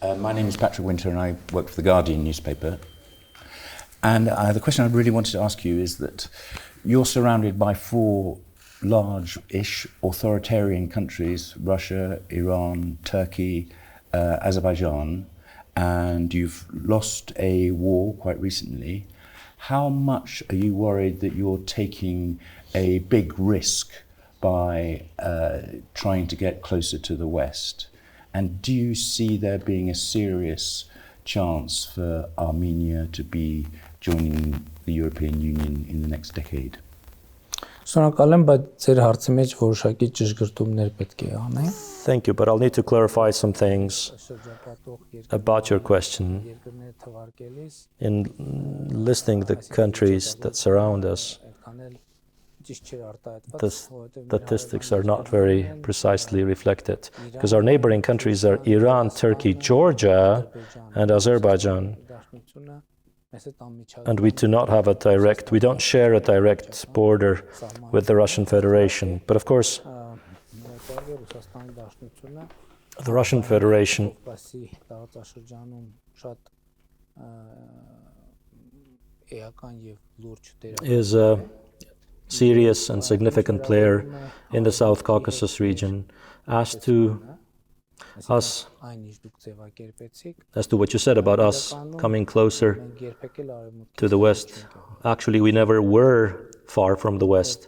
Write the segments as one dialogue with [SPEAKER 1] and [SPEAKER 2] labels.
[SPEAKER 1] My name is Patrick Winter and I work for the Guardian newspaper. And the question I really wanted to ask you is that you're surrounded by four large-ish authoritarian countries, Russia, Iran, Turkey, Azerbaijan, and you've lost a war quite recently. How much are you worried that you're taking a big risk by trying to get closer to the West? And do you see there being a serious chance for Armenia to be joining the European Union in the next decade?
[SPEAKER 2] Շնորհակալ եմ, բայց ձեր հարցի մեջ որոշակի ճշգրտումներ պետք է անեմ։
[SPEAKER 3] Thank you, but I'll need to clarify some things about your question. In listing the countries that surround us, the statistics are not very precisely reflected, because our neighboring countries are Iran, Turkey, Georgia, and Azerbaijan. And we do not have we don't share a direct border with the Russian Federation. But of course, the Russian Federation is a serious and significant player in the South Caucasus region. As to what you said about us coming closer to the West, actually we never were far from the West,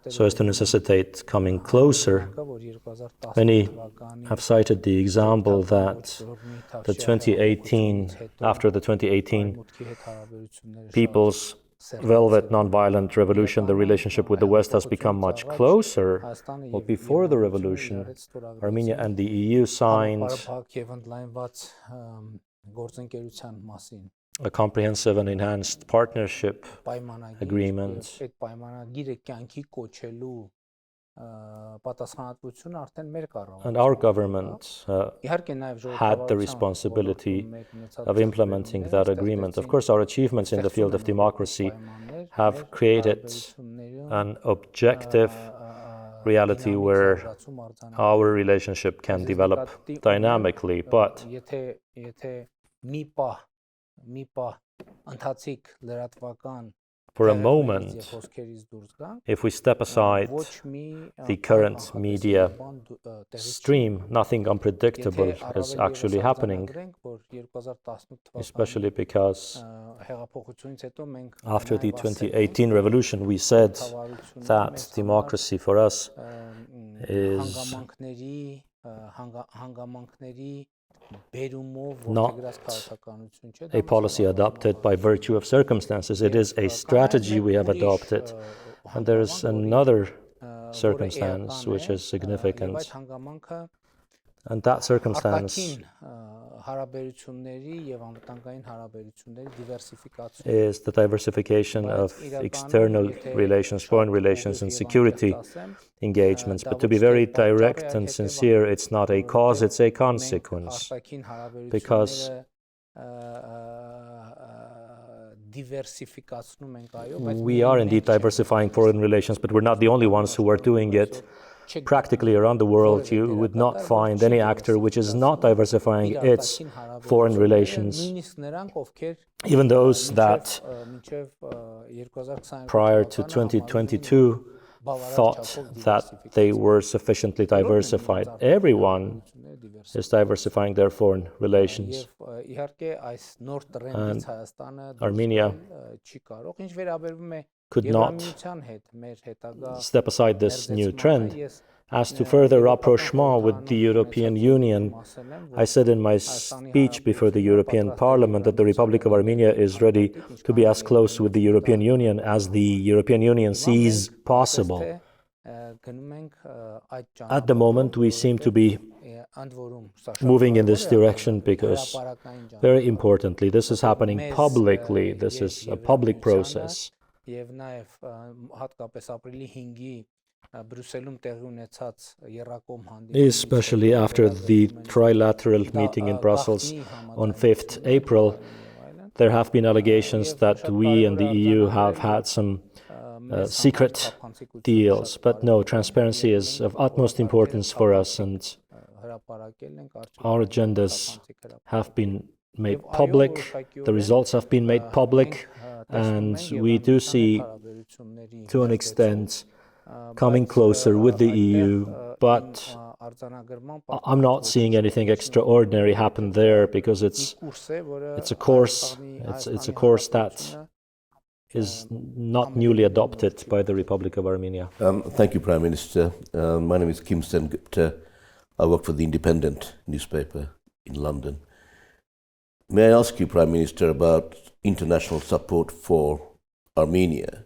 [SPEAKER 3] so as to necessitate coming closer. Many have cited the example that after the 2018 People's Velvet Nonviolent Revolution, the relationship with the West has become much closer. Well, before the revolution, Armenia and the EU signed a comprehensive and enhanced partnership agreement. And our government had the responsibility of implementing that agreement. Of course, our achievements in the field of democracy have created an objective reality where our relationship can develop dynamically, but for a moment, if we step aside the current media stream, nothing unpredictable is actually happening, especially because after the 2018 revolution, we said that democracy for us is not a policy adopted by virtue of circumstances. It is a strategy we have adopted. And there is another circumstance which is significant. And that circumstance is the diversification of external relations, foreign relations, and security engagements. But to be very direct and sincere, it's not a cause, it's a consequence. Because we are indeed diversifying foreign relations, but we're not the only ones who are doing it. Practically around the world, you would not find any actor which is not diversifying its foreign relations. Even those that, prior to 2022, thought that they were sufficiently diversified. Everyone is diversifying their foreign relations. And Armenia could not step aside this new trend. As to further rapprochement with the European Union, I said in my speech before the European Parliament that the Republic of Armenia is ready to be as close with the European Union as the European Union sees possible. At the moment, we seem to be moving in this direction because, very importantly, this is happening publicly. This is a public process. Especially after the trilateral meeting in Brussels on 5th April, there have been allegations that we and the EU have had some secret deals. But no, transparency is of utmost importance for us, and Our agendas have been made public, the results have been made public, and we do see, to an extent, coming closer with the EU, but I'm not seeing anything extraordinary happen there because it's a course that is not newly adopted by the Republic of Armenia.
[SPEAKER 4] Thank you, Prime Minister. My name is Kim Sen-Gupta. I work for the Independent newspaper in London. May I ask you, Prime Minister, about international support for Armenia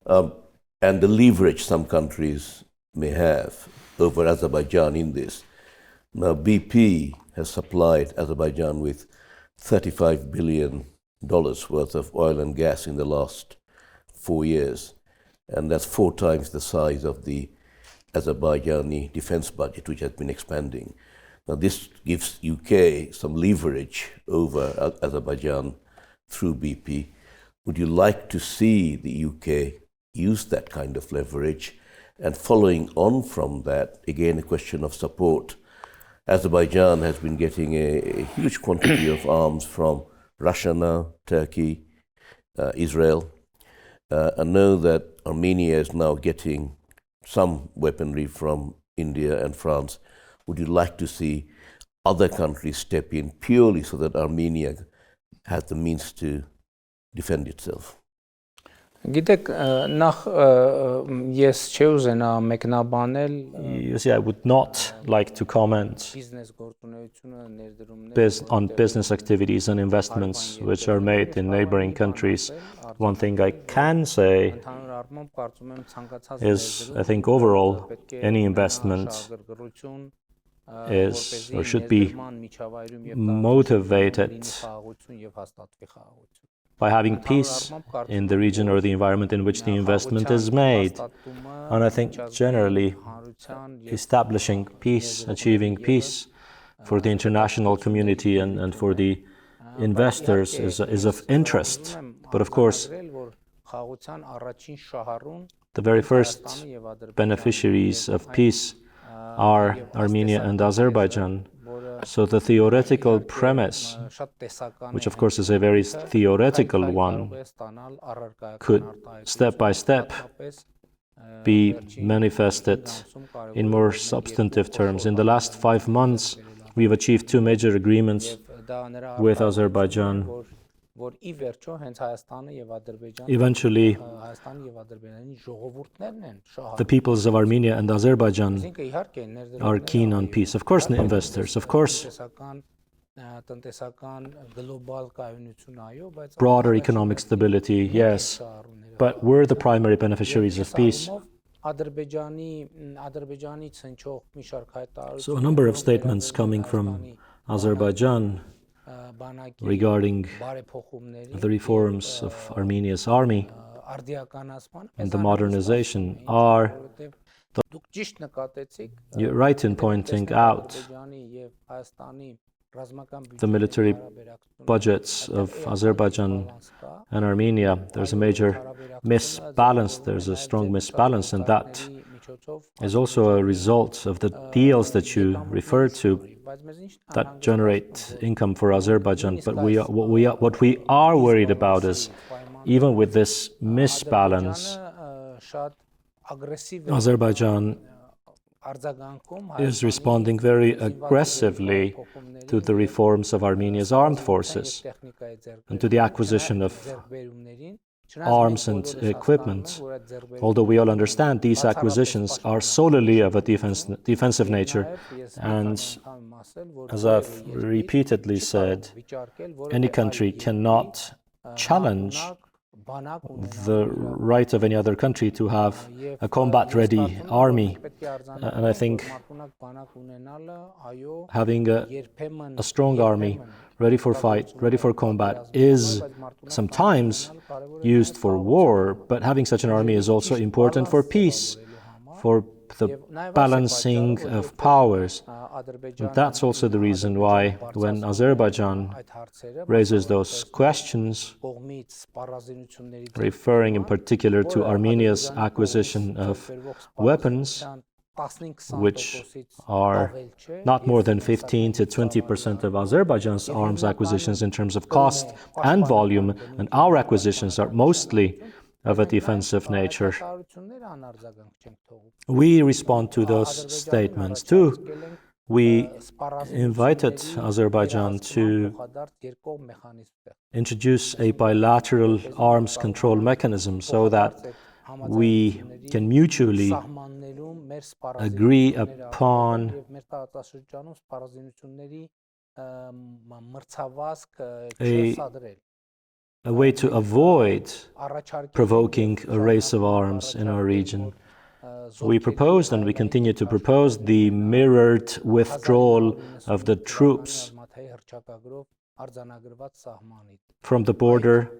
[SPEAKER 4] and the leverage some countries may have over Azerbaijan in this. Now, BP has supplied Azerbaijan with $35 billion worth of oil and gas in the last 4 years, and that's 4 times the size of the Azerbaijani defense budget, which has been expanding. Now, this gives UK some leverage over Azerbaijan through BP. Would you like to see the UK use that kind of leverage? And following on from that, again, a question of support. Azerbaijan has been getting a huge quantity of arms from Russia now, Turkey, Israel. I know that Armenia is now getting some weaponry from India and France. Would you like to see other countries step in purely so that Armenia has the means to defend itself?
[SPEAKER 2] Գիտեք, նախ ես չէ ուզենա մեկնաբանել
[SPEAKER 3] You see, I would not like to comment on business activities and investments which are made in neighboring countries. One thing I can say is, I think overall, any investment is or should be motivated by having peace in the region or the environment in which the investment is made. And I think generally establishing peace, achieving peace for the international community and for the investors is of interest. But of course, the very first beneficiaries of peace are Armenia and Azerbaijan. So the theoretical premise, which of course is a very theoretical one, could step by step be manifested in more substantive terms. In the last 5 months, we've achieved 2 major agreements with Azerbaijan. Eventually, the peoples of Armenia and Azerbaijan are keen on peace. Of course, the investors, of course, broader economic stability, yes, but we're the primary beneficiaries of peace. So a number of statements coming from Azerbaijan regarding the reforms of Armenia's army and the modernization are. You're right in pointing out the military budgets of Azerbaijan and Armenia. There's a major misbalance, there's a strong misbalance, and that is also a result of the deals that you referred to that generate income for Azerbaijan. But what we are worried about is, even with this misbalance, Azerbaijan is responding very aggressively to the reforms of Armenia's armed forces and to the acquisition of arms and equipment. Although we all understand these acquisitions are solely of a defensive nature, and as I've repeatedly said, any country cannot challenge the right of any other country to have a combat-ready army. And I think having a strong army ready for fight, ready for combat, is sometimes used for war, but having such an army is also important for peace, for the balancing of powers. And that's also the reason why when Azerbaijan raises those questions, referring in particular to Armenia's acquisition of weapons, which are not more than 15 to 20% of Azerbaijan's arms acquisitions in terms of cost and volume, and our acquisitions are mostly of a defensive nature. We respond to those statements too. We invited Azerbaijan to introduce a bilateral arms control mechanism so that we can mutually agree upon a way to avoid provoking a race of arms in our region. We proposed, and we continue to propose, the mirrored withdrawal of the troops from the border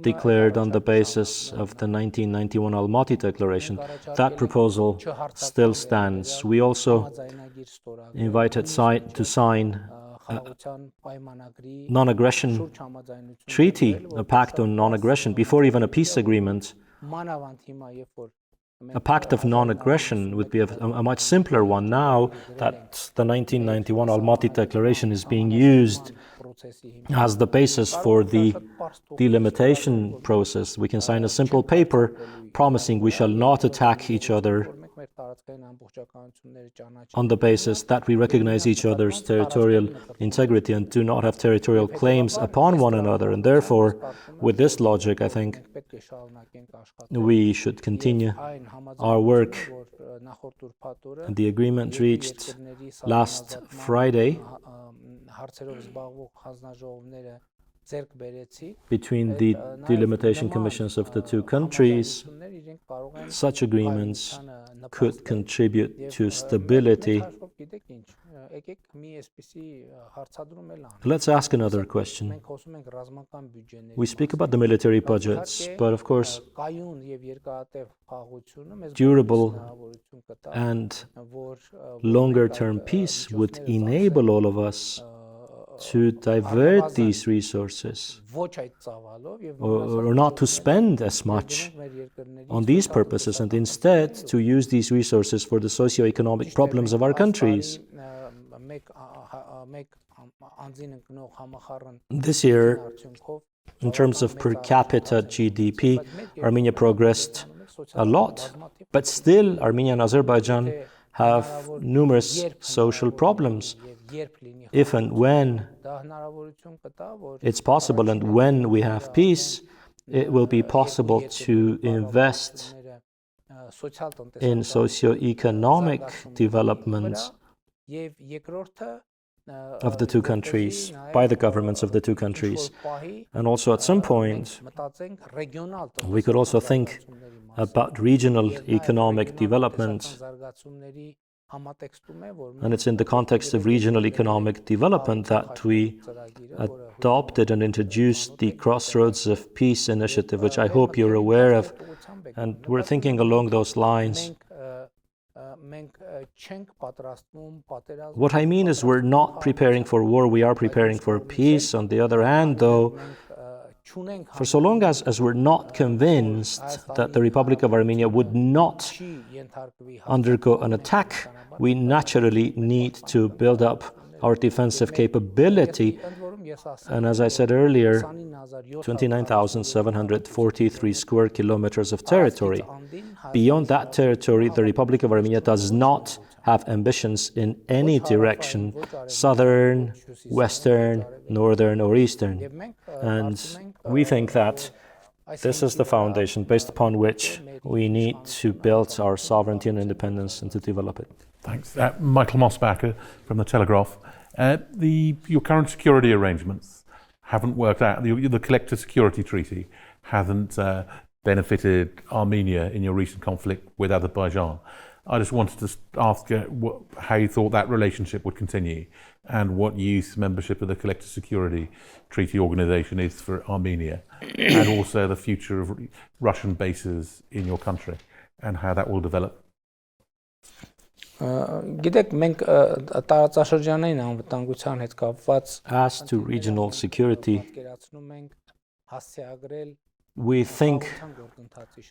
[SPEAKER 3] declared on the basis of the 1991 Almaty Declaration. That proposal still stands. We also invited to sign a non-aggression treaty, a pact on non-aggression, before even a peace agreement. A pact of non-aggression would be a much simpler one now that the 1991 Almaty Declaration is being used as the basis for the delimitation process. We can sign a simple paper promising we shall not attack each other on the basis that we recognize each other's territorial integrity and do not have territorial claims upon one another. And therefore, with this logic, I think we should continue our work. The agreement reached last Friday between the delimitation commissions of the two countries. Such agreements could contribute to stability. Let's ask another question. We speak about the military budgets, but of course, durable and longer-term peace would enable all of us to divert these resources or not to spend as much on these purposes and instead to use these resources for the socio-economic problems of our countries. This year, in terms of per capita GDP, Armenia progressed a lot, but still Armenia and Azerbaijan have numerous social problems. If and when it's possible and when we have peace, it will be possible to invest in socio-economic development of the two countries, by the governments of the two countries. And also at some point, we could also think about regional economic development. And it's in the context of regional economic development that we adopted and introduced the Crossroads of Peace initiative, which I hope you're aware of. And we're thinking along those lines. What I mean is we're not preparing for war, we are preparing for peace. On the other hand, though, for so long as we're not convinced that the Republic of Armenia would not undergo an attack, we naturally need to build up our defensive capability. And as I said earlier, 29,743 square kilometers of territory. Beyond that territory, the Republic of Armenia does not have ambitions in any direction, southern, western, northern, or eastern. And we think that this is the foundation based upon which we need to build our sovereignty and independence and to develop it.
[SPEAKER 5] Thanks. Michael Mosbacher from The Telegraph. Your current security arrangements haven't worked out. The Collective Security Treaty hasn't benefited Armenia in your recent conflict with Azerbaijan. I just wanted to ask how you thought that relationship would continue and what use membership of the Collective Security Treaty organization is for Armenia, and also the future of Russian bases in your country and how that will develop.
[SPEAKER 3] As to regional security, We think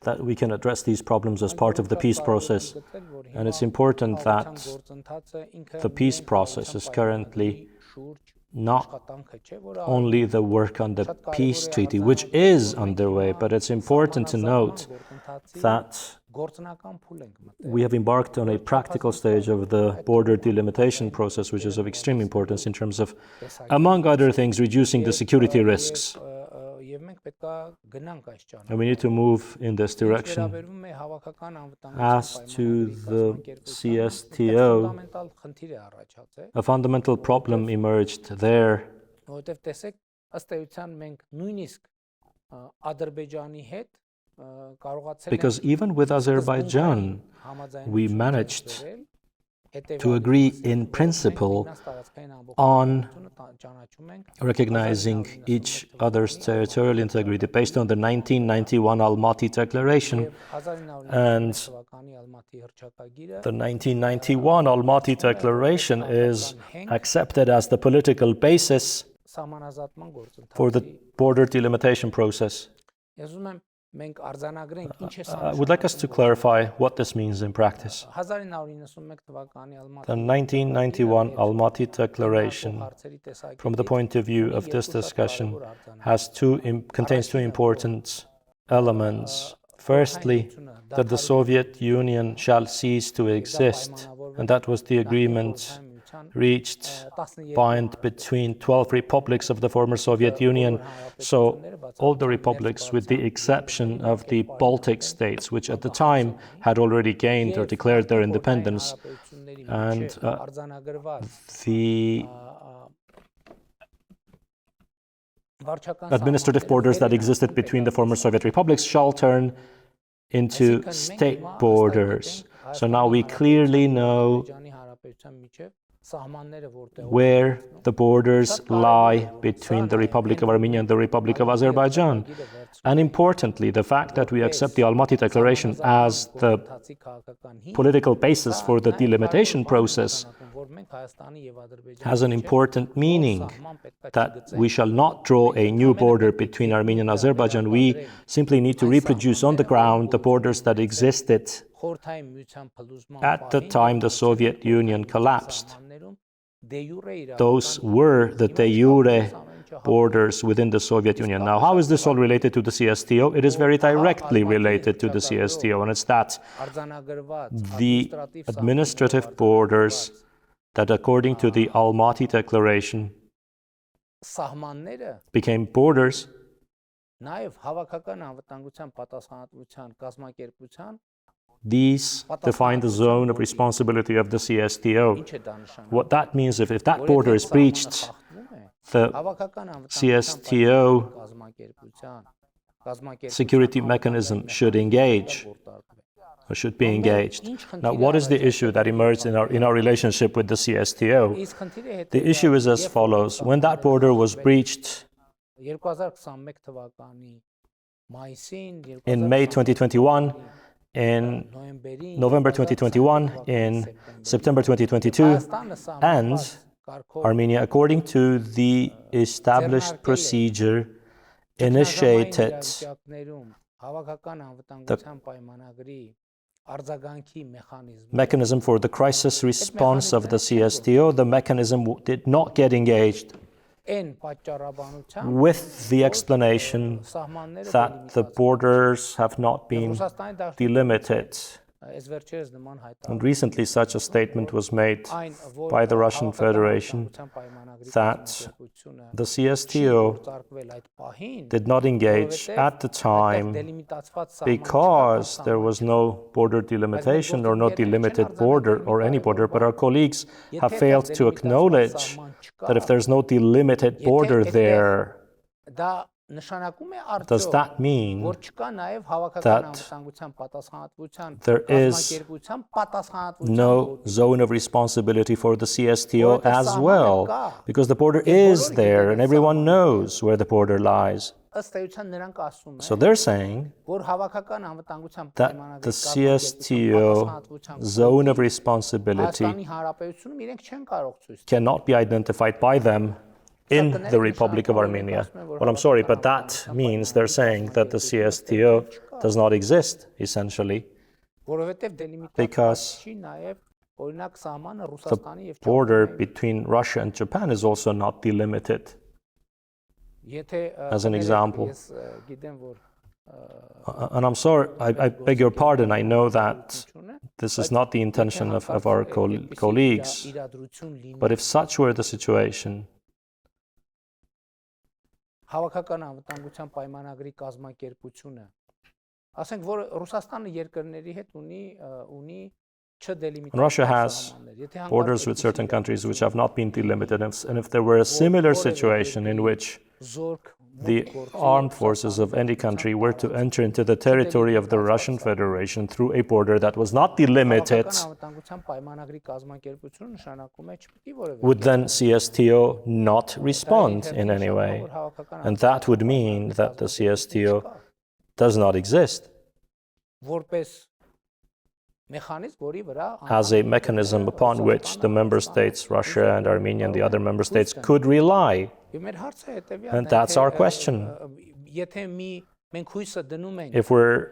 [SPEAKER 3] that we can address these problems as part of the peace process, and it's important that the peace process is currently not only the work on the peace treaty, which is underway, but it's important to note that we have embarked on a practical stage of the border delimitation process, which is of extreme importance in terms of, among other things, reducing the security risks. And we need to move in this direction. As to the CSTO, a fundamental problem emerged there because even with Azerbaijan, we managed to agree in principle on recognizing each other's territorial integrity based on the 1991 Almaty Declaration. And the 1991 Almaty Declaration is accepted as the political basis for the border delimitation process. I would like us to clarify what this means in practice. The 1991 Almaty Declaration, from the point of view of this discussion, contains two important elements. Firstly, that the Soviet Union shall cease to exist, and that was the agreement reached between 12 republics of the former Soviet Union. So all the republics, with the exception of the Baltic states, which at the time had already gained or declared their independence, and the administrative borders that existed between the former Soviet republics shall turn into state borders. So now we clearly know where the borders lie between the Republic of Armenia and the Republic of Azerbaijan. And importantly, the fact that we accept the Almaty Declaration as the political basis for the delimitation process has an important meaning, that we shall not draw a new border between Armenia and Azerbaijan. We simply need to reproduce on the ground the borders that existed at the time the Soviet Union collapsed. Those were the de jure borders within the Soviet Union. Now, how is this all related to the CSTO? It is very directly related to the CSTO, and it's that the administrative borders that, according to the Almaty Declaration, became borders these define the zone of responsibility of the CSTO. What that means, if that border is breached, the CSTO security mechanism should engage, or should be engaged. Now, what is the issue that emerged in our relationship with the CSTO? The issue is as follows. When that border was breached in May 2021, in November 2021, in September 2022, and Armenia, according to the established procedure, initiated the mechanism for the crisis response of the CSTO. The mechanism did not get engaged, with the explanation that the borders have not been delimited. And recently such a statement was made by the Russian Federation that the CSTO did not engage at the time because there was no border delimitation or no delimited border or any border, but our colleagues have failed to acknowledge that if there's no delimited border there, does that mean that there is no zone of responsibility for the CSTO as well? Because the border is there and everyone knows where the border lies. So they're saying that the CSTO zone of responsibility cannot be identified by them in the Republic of Armenia. Well, I'm sorry, but that means they're saying that the CSTO does not exist, essentially, because the border between Russia and Japan is also not delimited. As an example. And I'm sorry, I beg your pardon, I know that this is not the intention of our colleagues, but if such were the situation, Russia has borders with certain countries which have not been delimited, and if there were a similar situation in which the armed forces of any country were to enter into the territory of the Russian Federation through a border that was not delimited, would then CSTO not respond in any way? And that would mean that the CSTO does not exist as a mechanism upon which the member states, Russia and Armenia and the other member states, could rely. And that's our question. If we're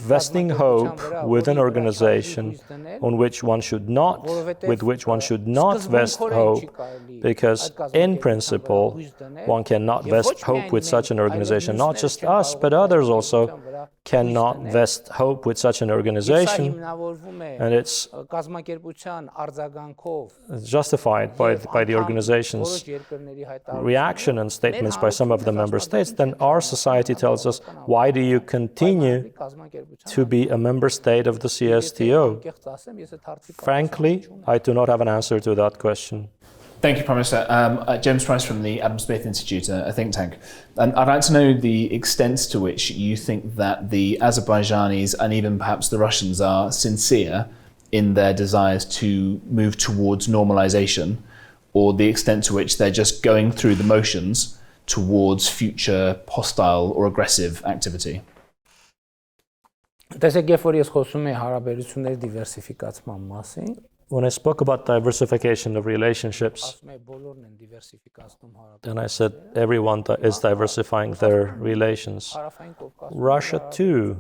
[SPEAKER 3] vesting hope with an organization with which one should not vest hope, because in principle, one cannot vest hope with such an organization. Not just us, but others also cannot vest hope with such an organization, and it's justified by the organization's reaction and statements by some of the member states. Then our society tells us, why do you continue to be a member state of the CSTO? Frankly, I do not have an answer to that question.
[SPEAKER 6] Thank you, Prime Minister. James Price from the Adam Smith Institute, a think tank. I'd like to know the extent to which you think that the Azerbaijanis and even perhaps the Russians are sincere in their desires to move towards normalization, or the extent to which they're just going through the motions towards future hostile or aggressive activity.
[SPEAKER 3] When I spoke about diversification of relationships, and I said everyone is diversifying their relations, Russia too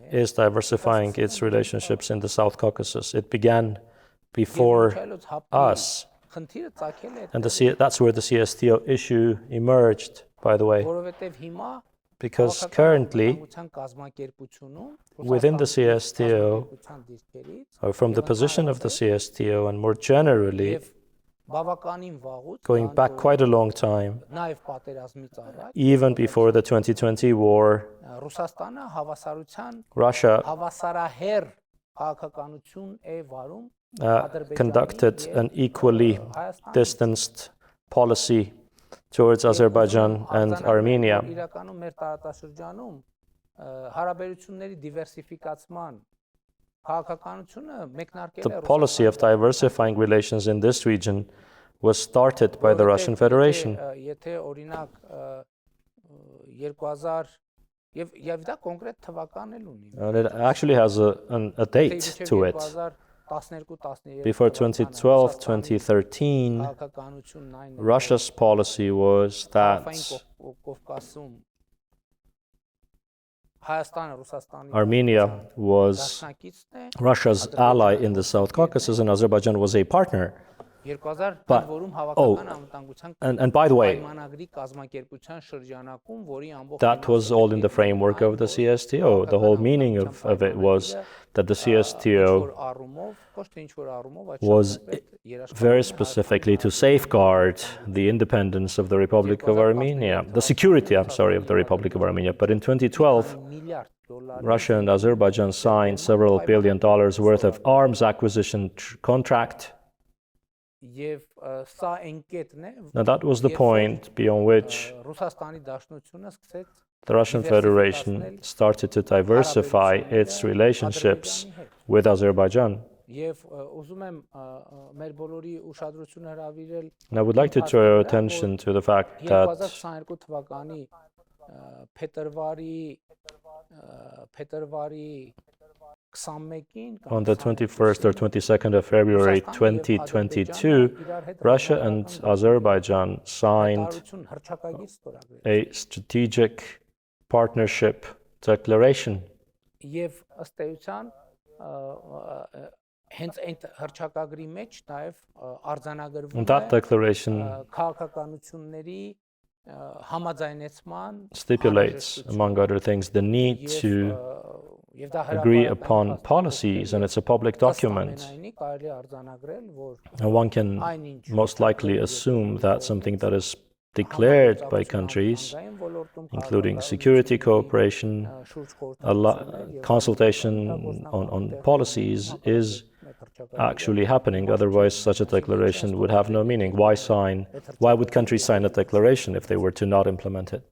[SPEAKER 3] is diversifying its relationships in the South Caucasus. It began before us, and that's where the CSTO issue emerged, by the way. Because currently, within the CSTO, or from the position of the CSTO, and more generally, going back quite a long time, even before the 2020 war, Russia conducted an equally distanced policy towards Azerbaijan and Armenia. The policy of diversifying relations in this region was started by the Russian Federation. And it actually has a date to it. Before 2012, 2013, Russia's policy was that Armenia was Russia's ally in the South Caucasus and Azerbaijan was a partner. But, and by the way, that was all in the framework of the CSTO. The whole meaning of it was that the CSTO was very specifically to safeguard the independence of the Republic of Armenia, the security, of the Republic of Armenia. But in 2012, Russia and Azerbaijan signed several $1 billion worth of arms acquisition contract. Now that was the point beyond which the Russian Federation started to diversify its relationships with Azerbaijan. And I would like to draw your attention to the fact that On the 21st or 22nd of February 2022, Russia and Azerbaijan signed a strategic partnership declaration. And that declaration stipulates, among other things, the need to agree upon policies, and it's a public document. And one can most likely assume that something that is declared by countries, including security cooperation, consultation on policies, is actually happening. Otherwise, such a declaration would have no meaning. Why would countries sign a declaration if they were to not implement it?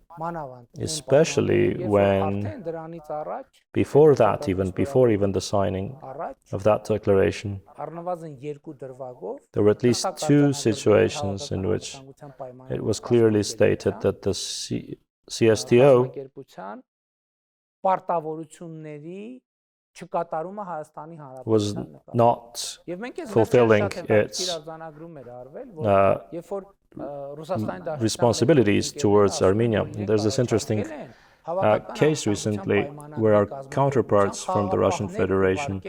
[SPEAKER 3] Especially when, before even the signing of that declaration, there were at least two situations in which it was clearly stated that the CSTO was not fulfilling its responsibilities towards Armenia. There's this interesting case recently where our counterparts from the Russian Federation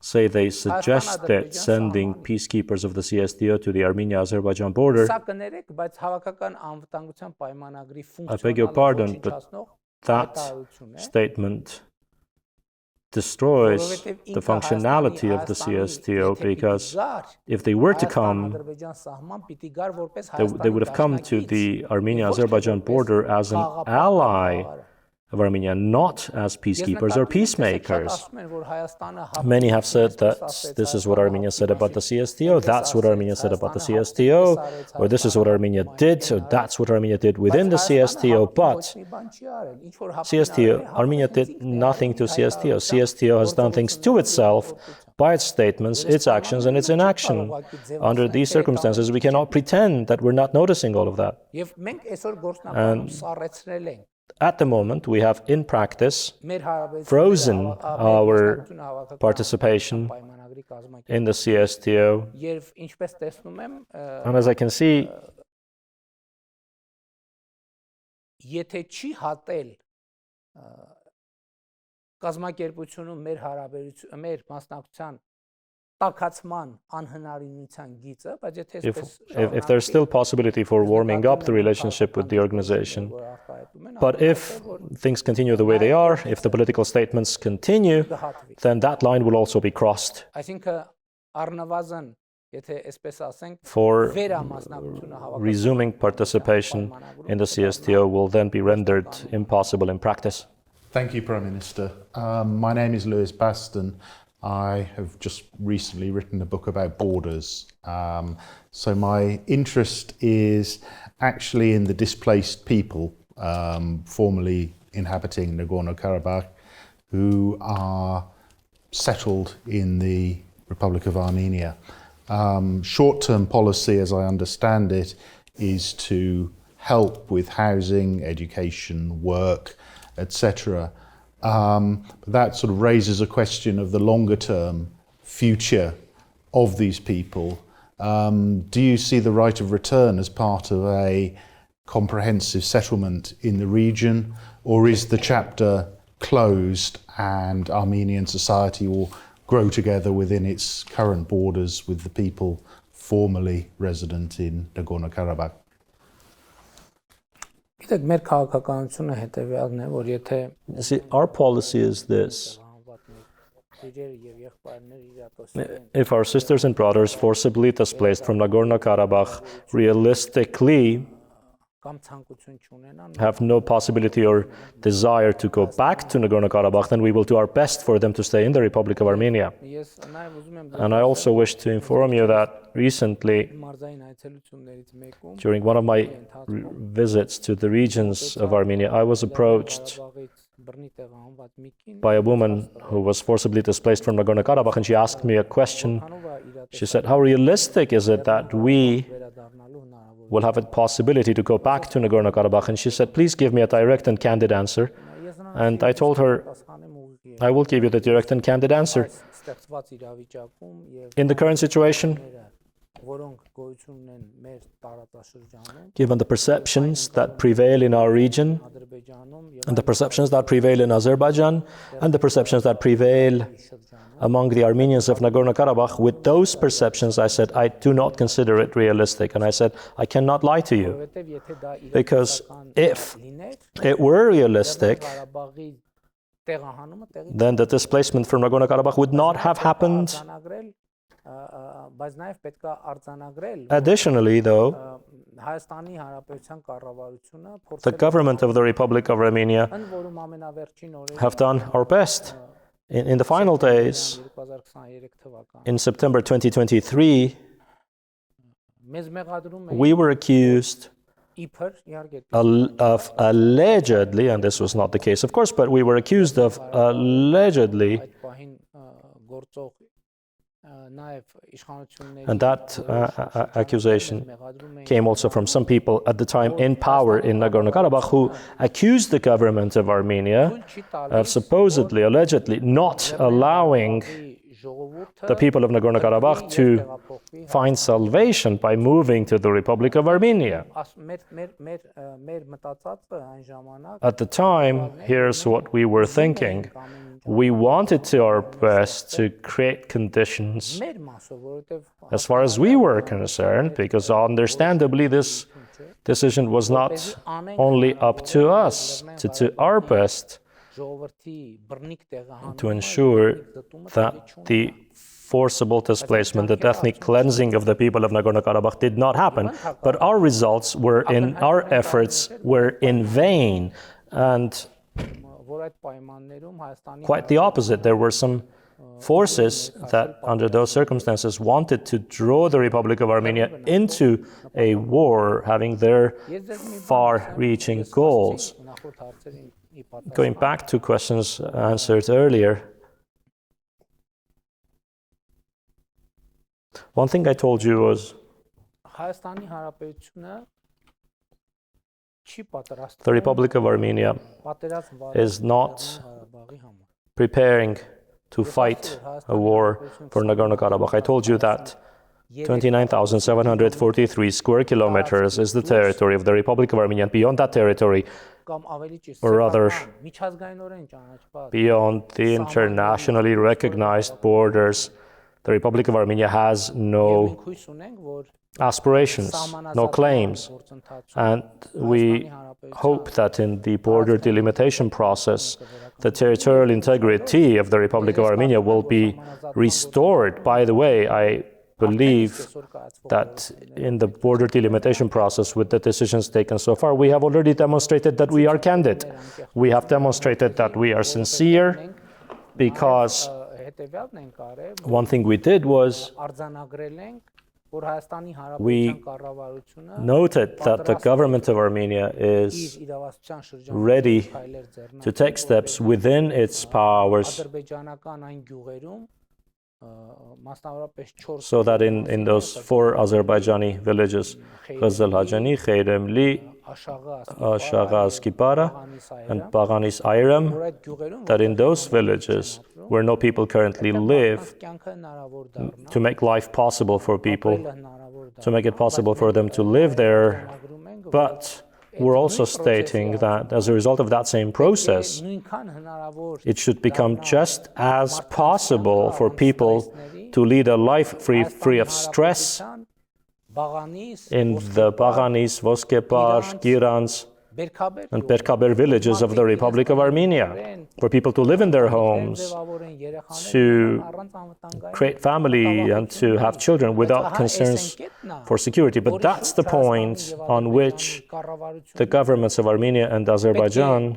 [SPEAKER 3] say they suggested sending peacekeepers of the CSTO to the Armenia-Azerbaijan border. I beg your pardon, but that statement destroys the functionality of the CSTO, because if they were to come, they would have come to the Armenia-Azerbaijan border as an ally of Armenia, not as peacekeepers or peacemakers. Many have said that this is what Armenia said about the CSTO, that's what Armenia said about the CSTO, or this is what Armenia did, so that's what Armenia did within the CSTO, but Armenia did nothing to CSTO. CSTO has done things to itself by its statements, its actions, and its inaction. Under these circumstances, we cannot pretend that we're not noticing all of that. And at the moment, we have, in practice, frozen our participation in the CSTO. And as I can see, if there's still possibility for warming up the relationship with the organization, but if things continue the way they are, if the political statements continue, then that line will also be crossed. For resuming participation in the CSTO will then be rendered impossible in practice.
[SPEAKER 7] Thank you, Prime Minister. My name is Lewis Baston. I have just recently written a book about borders. So my interest is actually in the displaced people formerly inhabiting Nagorno-Karabakh who are settled in the Republic of Armenia. Short-term policy, as I understand it, is to help with housing, education, work, etc. That sort of raises a question of the longer-term future of these people. Do you see the right of return as part of a comprehensive settlement in the region, or is the chapter closed and Armenian society will grow together within its current borders with the people formerly resident in Nagorno-Karabakh?
[SPEAKER 3] See, our policy is this. If our sisters and brothers forcibly displaced from Nagorno-Karabakh realistically have no possibility or desire to go back to Nagorno-Karabakh, then we will do our best for them to stay in the Republic of Armenia. And I also wish to inform you that recently, during one of my visits to the regions of Armenia, I was approached by a woman who was forcibly displaced from Nagorno-Karabakh, and she asked me a question. She said, how realistic is it that we will have a possibility to go back to Nagorno-Karabakh? And she said, please give me a direct and candid answer. And I told her, I will give you the direct and candid answer. In the current situation, given the perceptions that prevail in our region, and the perceptions that prevail in Azerbaijan, and the perceptions that prevail among the Armenians of Nagorno-Karabakh, with those perceptions, I said, I do not consider it realistic. And I said, I cannot lie to you. Because if it were realistic, then the displacement from Nagorno-Karabakh would not have happened. Additionally, though, the government of the Republic of Armenia have done our best. In the final days, in September 2023, we were accused of allegedly, and this was not the case, of course, but we were accused of allegedly, and that accusation came also from some people at the time in power in Nagorno-Karabakh who accused the government of Armenia of supposedly, allegedly, not allowing the people of Nagorno-Karabakh to find salvation by moving to the Republic of Armenia. At the time, here's what we were thinking. We wanted to our best to create conditions as far as we were concerned, because understandably this decision was not only up to us, to our best to ensure that the forcible displacement, the ethnic cleansing of the people of Nagorno-Karabakh did not happen. But our results were our efforts were in vain. And quite the opposite. There were some forces that, under those circumstances, wanted to draw the Republic of Armenia into a war, having their far-reaching goals. Going back to questions answered earlier, one thing I told you was the Republic of Armenia is not preparing to fight a war for Nagorno-Karabakh. I told you that 29,743 square kilometers is the territory of the Republic of Armenia. And beyond that territory, or rather, beyond the internationally recognized borders, the Republic of Armenia has no aspirations, no claims. And we hope that in the border delimitation process, the territorial integrity of the Republic of Armenia will be restored. By the way, I believe that in the border delimitation process, with the decisions taken so far, we have already demonstrated that we are candid. We have demonstrated that we are sincere, because one thing we did was we noted that the government of Armenia is ready to take steps within its powers so that in those 4 Azerbaijani villages, Ghazalhajani, Khayremli, Ashagaz Kipara, and Baganis Ayram, that in those villages where no people currently live, to make life possible for people, to make it possible for them to live there. But we're also stating that as a result of that same process, it should become just as possible for people to lead a life free of stress in the Baganis, Voskepar, Girans, and Berkaber villages of the Republic of Armenia, for people to live in their homes, to create family and to have children without concerns for security. But that's the point on which the governments of Armenia and Azerbaijan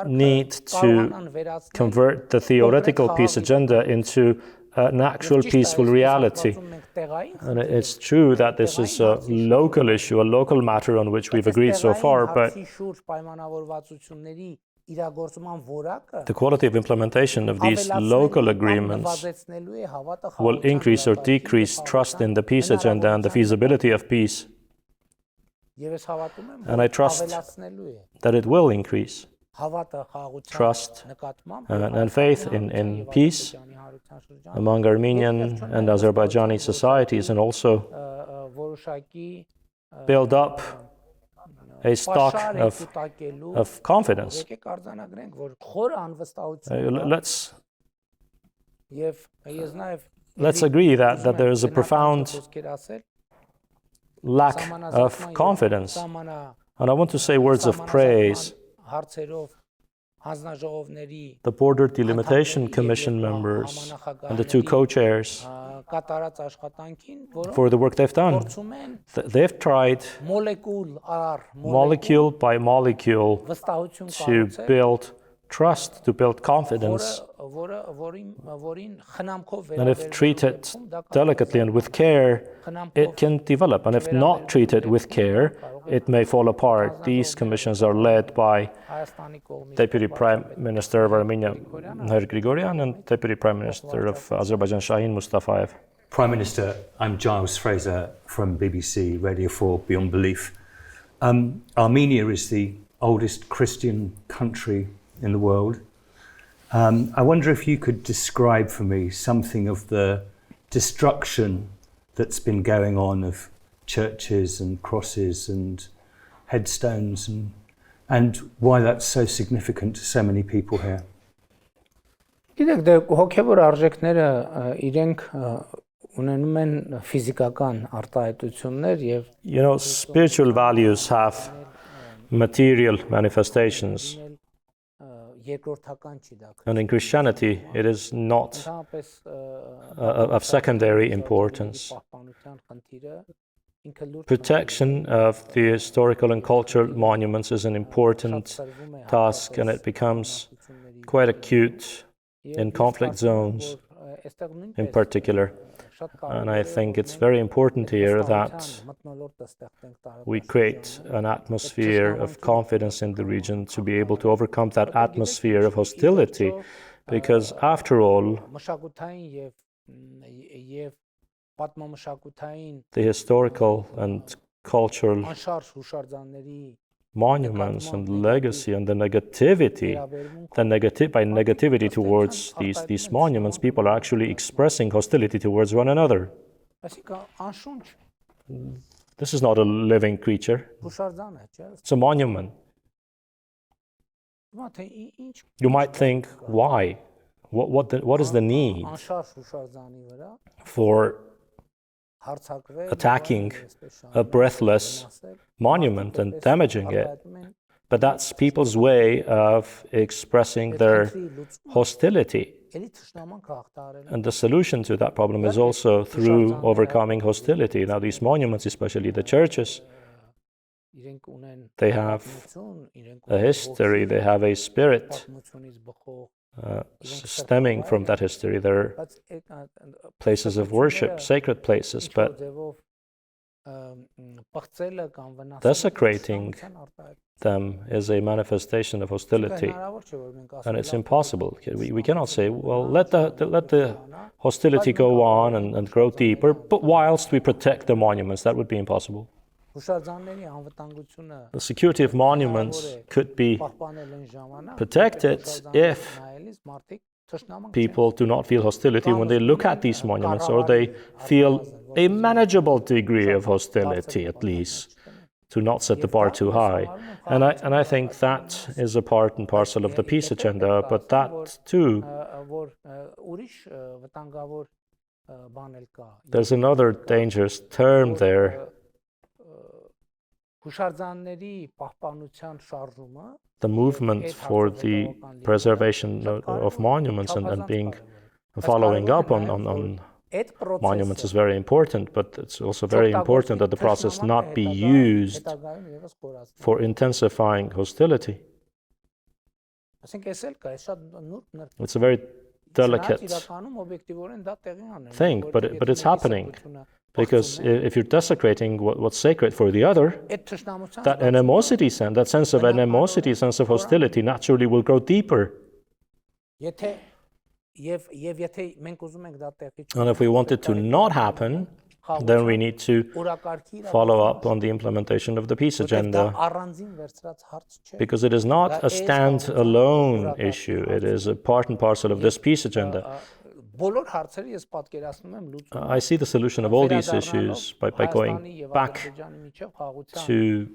[SPEAKER 3] need to convert the theoretical peace agenda into an actual peaceful reality. And it's true that this is a local issue, a local matter on which we've agreed so far, but the quality of implementation of these local agreements will increase or decrease trust in the peace agenda and the feasibility of peace. And I trust that it will increase. trust and faith in peace among Armenian and Azerbaijani societies, and also build up a stock of confidence. Let's agree that there is a profound lack of confidence. And I want to say words of praise. The Border Delimitation Commission members and the two co-chairs for the work they've done. They've tried molecule by molecule to build trust, to build confidence. And if treated delicately and with care, it can develop. And if not treated with care, it may fall apart. These commissions are led by Deputy Prime Minister of Armenia, Mr. Grigoryan, and Deputy Prime Minister of Azerbaijan, Shahin Mustafayev.
[SPEAKER 8] Prime Minister, I'm Giles Fraser from BBC Radio 4 Beyond Belief. Armenia is the oldest Christian country in the world. I wonder if you could describe for me something of the destruction that's been going on of churches and crosses and headstones and why that's so significant to so many people here.
[SPEAKER 2] Գիտեք, դե հոգևոր արժեքները իրենք ունենում են ֆիզիկական արտահայտություններ եւ
[SPEAKER 3] spiritual values have material manifestations. And in Christianity, it is not of secondary importance. Protection of the historical and cultural monuments is an important task, and it becomes quite acute in conflict zones in particular. And I think it's very important here that we create an atmosphere of confidence in the region to be able to overcome that atmosphere of hostility, because after all, the historical and cultural monuments and legacy and the negativity, by negativity towards these monuments, people are actually expressing hostility towards one another. This is not a living creature. It's a monument. You might think, why? What is the need for attacking a breathless monument and damaging it? But that's people's way of expressing their hostility. And the solution to that problem is also through overcoming hostility. Now, these monuments, especially the churches, they have a history, they have a spirit stemming from that history. They're places of worship, sacred places, but desecrating them is a manifestation of hostility, and it's impossible. We cannot say, well, let the hostility go on and grow deeper, but whilst we protect the monuments. That would be impossible. The security of monuments could be protected if people do not feel hostility when they look at these monuments, or they feel a manageable degree of hostility, at least, to not set the bar too high. And I think that is a part and parcel of the peace agenda, but that too, there's another dangerous term there. The movement for the preservation of monuments and being following up on monuments is very important, but it's also very important that the process not be used for intensifying hostility. It's a very delicate thing, but it's happening. Because if you're desecrating what's sacred for the other, that animosity, that sense of animosity, sense of hostility naturally will grow deeper. And if we want it to not happen, then we need to follow up on the implementation of the peace agenda, because it is not a standalone issue. It is a part and parcel of this peace agenda. I see the solution of all these issues by going back to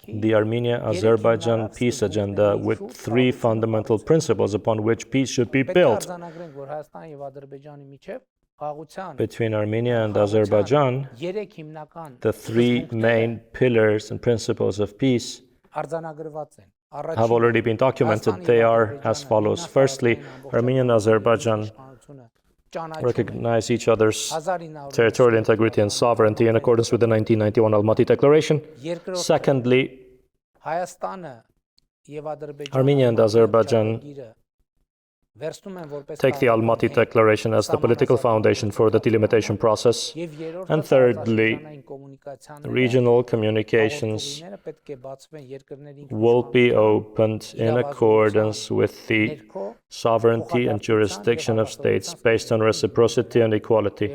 [SPEAKER 3] the Armenia-Azerbaijan peace agenda with three fundamental principles upon which peace should be built. Between Armenia and Azerbaijan, the three main pillars and principles of peace have already been documented. They are as follows. Firstly, Armenia and Azerbaijan recognize each other's territorial integrity and sovereignty in accordance with the 1991 Almaty Declaration. Secondly, Armenia and Azerbaijan take the Almaty Declaration as the political foundation for the delimitation process. And thirdly, regional communications will be opened in accordance with the sovereignty and jurisdiction of states based on reciprocity and equality.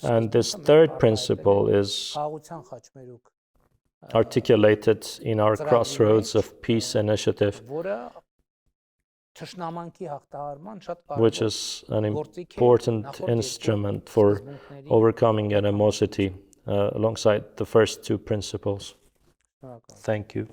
[SPEAKER 3] And this third principle is articulated in our Crossroads of Peace initiative, which is an important instrument for overcoming animosity alongside the first two principles. Thank you.